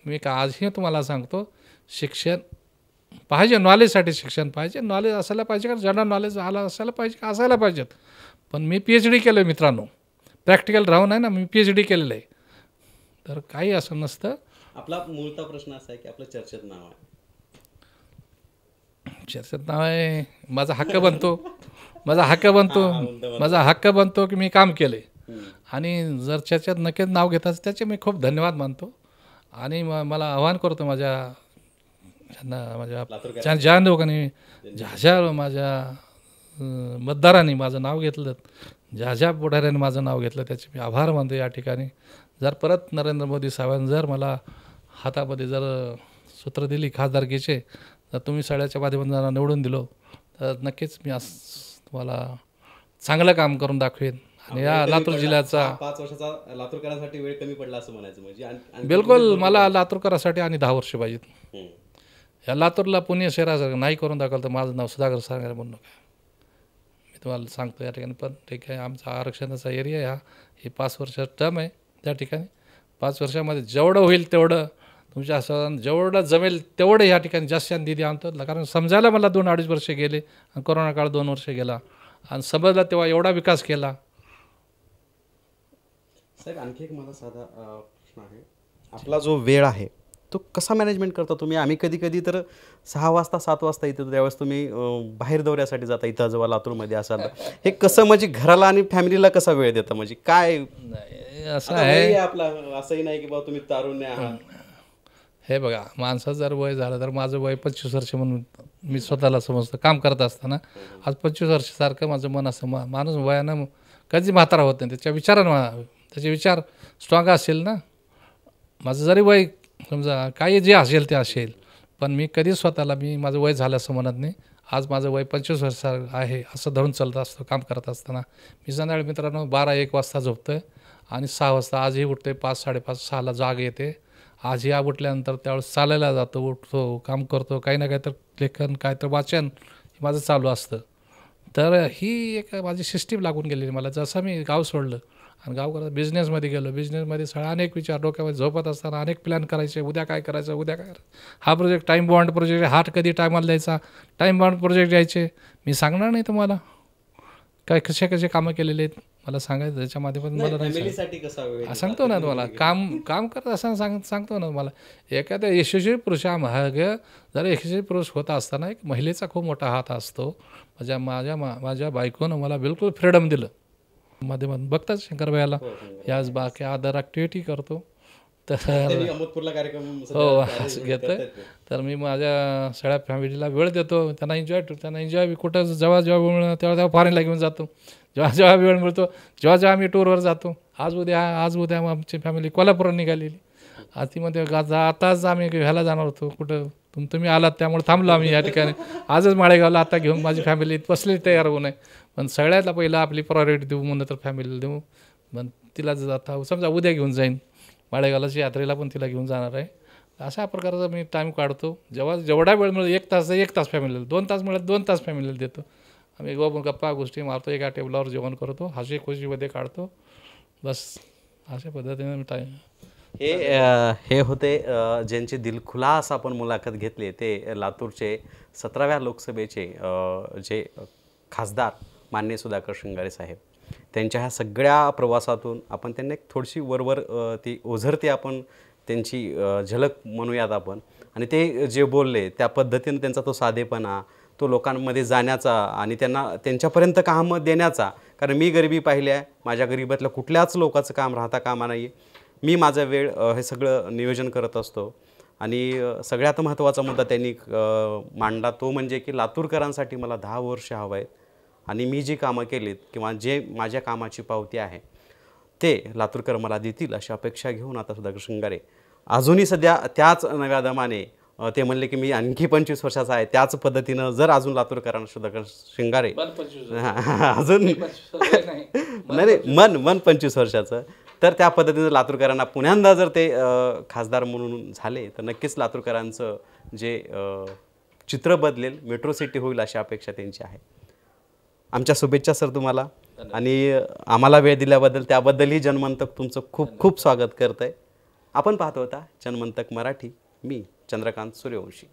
मी का आजही तुम्हाला सांगतो, शिक्षण पाहिजे, नॉलेजसाठी शिक्षण पाहिजे, नॉलेज असायला पाहिजे, कारण जनरल नॉलेज आला असायला पाहिजे का असायला पाहिजेत. पण मी PhD केलं आहे मित्रांनो, प्रॅक्टिकल राहून आहे ना, मी PhD केलेलं आहे. तर काही असं नसतं. आपला मूळचा प्रश्न असा आहे की आपलं चर्चेत नाव आहे, चर्चेत नाव आहे, माझा हक्क बनतो, माझा हक्क बनतो की मी काम केले. आणि जर चर्चेत नक्कीच नाव घेतात त्याचे मी खूप धन्यवाद मानतो. आणि मला आवाहन करतो माझ्या ज्या लोकांनी, ज्या माझ्या मतदारांनी माझं नाव घेतलं, ज्या पुढाऱ्यांनी माझं नाव घेतलं, त्याचे मी आभार मानतो या ठिकाणी. जर परत नरेंद्र मोदी साहेबांनी जर मला हातामध्ये जर सूत्र दिली खासदारकीचे, जर तुम्ही सगळ्याच्या माध्यमातून निवडून दिलो, तर नक्कीच मी आज तुम्हाला चांगलं काम करून दाखवेन. आणि या लातूर जिल्ह्याचा 5 वर्षाचा लातूरकरांसाठी वेळ कमी पडला असं म्हणायचं म्हणजे बिलकुल. मला लातूरकरांसाठी आणि 10 वर्ष पाहिजेत. या लातूरला पुणे शहरासारखं नाही करून दाखवलं तर माझं नाव सुधाकर सांगायला म्हणू नका, मी तुम्हाला सांगतो या ठिकाणी. पण ठीक आहे, आमचा आरक्षणाचा एरिया हे 5 वर्ष टर्म आहे. त्या ठिकाणी 5 वर्षामध्ये जेवढं होईल तेवढं तुमच्या असं, जेवढं जमेल तेवढं या ठिकाणी जास्त निधी आणतो. कारण समजायला मला 2-2.5 वर्ष गेले, आणि कोरोना काळ 2 वर्ष गेला, आणि समजला तेव्हा एवढा विकास केला. साहेब आणखी एक मला साधा प्रश्न आहे, आपला जो वेळ आहे तो कसा मॅनेजमेंट करता तुम्ही? आम्ही कधी कधी तर 6 वाजता 7 वाजता येतो, त्यावेळेस तुम्ही बाहेर दौऱ्यासाठी जाता, इथं जेव्हा लातूरमध्ये असाल तर हे कसं, म्हणजे घराला आणि फॅमिलीला कसा वेळ देता? म्हणजे काय असं आहे आपला, असंही नाही की बाबा तुम्ही तारुण्य आहात. हे बघा, माणसाचं जर वय झालं तर माझं वय 25 वर्ष म्हणून मी स्वतःला समजतो. काम करत असताना आज 25 वर्षासारखं माझं मन असं, माणूस वयानं कधी म्हातारा होत नाही, त्याच्या विचारानं, त्याचे विचार स्ट्रॉंग असेल ना. माझं जरी वय समजा काही जे असेल ते असेल, पण मी कधीच स्वतःला माझं वय झालं असं म्हणत नाही. आज माझं वय 25 वर्ष आहे असं धरून चालत असतो काम करत असताना. मी संध्याकाळी मित्रांनो 12-1 वाजता झोपतो आहे, आणि 6 वाजता आजही उठतो आहे, 5-5:30-6ला जाग येते. आजही उठल्यानंतर त्यावेळेस चालायला जातो, उठतो, काम करतो, काही ना काही तर लेखन, काय तर वाचन हे माझं चालू असतं. तर ही एक माझी सिस्टीम लागून गेलेली मला. जसं मी गाव सोडलं आणि गाव करत बिझनेसमध्ये गेलो, बिझनेसमध्ये सगळ्या अनेक विचार डोक्यामध्ये झोपत असताना अनेक प्लॅन करायचे, उद्या काय करायचं, उद्या काय करायचं. हा प्रोजेक्ट टाईम बाउंड प्रोजेक्ट, हा कधी टायमाला द्यायचा, टाईम बाउंड प्रोजेक्ट द्यायचे. मी सांगणार नाही तुम्हाला काय कसे कामं केलेले आहेत, मला सांगायचं त्याच्या माध्यमातून मला नाही सांगतो ना तुम्हाला. काम करत असताना सांगतो ना तुम्हाला. एखाद्या यशस्वी पुरुषामागे जर यशस्वी पुरुष होत असताना एक महिलेचा खूप मोठा हात असतो. माझ्या बायकोनं मला बिलकुल फ्रीडम दिलं. माध्यमातून बघतात शंकरबाईला याच बाकी अदर ॲक्टिव्हिटी करतो, तर हो असं घेतं. तर मी माझ्या सगळ्या फॅमिलीला वेळ देतो, त्यांना एन्जॉय कुठं जेव्हा वेळ मिळतो तेव्हा फॉरेनला घेऊन जातो, जेव्हा वेळ मिळतो जेव्हा आम्ही टूरवर जातो. आज उद्या आमची फॅमिली कोल्हापूरला निघालेली. आतीमध्ये आताच आम्ही ह्याला जाणार होतो, कुठं तुम्ही आलात त्यामुळे थांबलो आम्ही या ठिकाणी. आजच माळेगावला आता घेऊन माझी फॅमिली बसली तयार होऊ नये, पण सगळ्यातला पहिलं आपली प्रायोरिटी देऊ म्हणून तर फॅमिलीला देऊ. पण तिला आता समजा उद्या घेऊन जाईन माळेगावलाची यात्रेला, पण तिला घेऊन जाणार आहे. अशा प्रकारचा मी टाईम काढतो. जेवढा वेळ मिळेल 1 तास फॅमिलीला, 2 तास मिळेल 2 तास फॅमिलीला देतो. आम्ही गप्पा गोष्टी मारतो, एका टेबलावर जेवण करतो, हसी खुशीमध्ये काढतो. बस अशा पद्धतीने मी टाईम. हे होते ज्यांची दिलखुलास आपण मुलाखत घेतली, ते लातूरचे 17व्या लोकसभेचे जे खासदार माननीय सुधाकर श्रृंगारे साहेब. त्यांच्या ह्या सगळ्या प्रवासातून आपण त्यांना एक थोडीशी वरवर ती ओझरती आपण त्यांची झलक म्हणूयात आपण. आणि ते जे बोलले त्या पद्धतीनं त्यांचा तो साधेपणा, तो लोकांमध्ये जाण्याचा आणि त्यांच्यापर्यंत काम देण्याचा. कारण मी गरिबी पाहिली आहे, माझ्या गरिबातल्या कुठल्याच लोकांचं काम राहता कामा नाही. मी माझा वेळ हे सगळं नियोजन करत असतो. आणि सगळ्यात महत्त्वाचा मुद्दा त्यांनी मांडला तो म्हणजे की लातूरकरांसाठी मला 10 वर्ष हवं आहेत, आणि मी जी कामं केलीत किंवा जे माझ्या कामाची पावती आहे ते लातूरकर मला देतील अशी अपेक्षा घेऊन आता सुधाकर श्रृंगारे अजूनही सध्या त्याच नव्या दमाने ते म्हणले की मी आणखी 25 वर्षाचा आहे, त्याच पद्धतीनं जर अजून लातूरकरांना सुधाकर श्रृंगारे अजून नाही मन 25 वर्षाचं तर त्या पद्धतीनं लातूरकरांना पुन्यांदा जर ते खासदार म्हणून झाले तर नक्कीच लातूरकरांचं जे चित्र बदलेल, मेट्रो सिटी होईल अशी अपेक्षा त्यांची आहे. आमच्या शुभेच्छा सर तुम्हाला, आणि आम्हाला वेळ दिल्याबद्दल त्याबद्दलही जनमंतक तुमचं खूप खूप स्वागत करत आहे. आपण पाहत होता जनमंतक मराठी. मी चंद्रकांत सूर्यवंशी.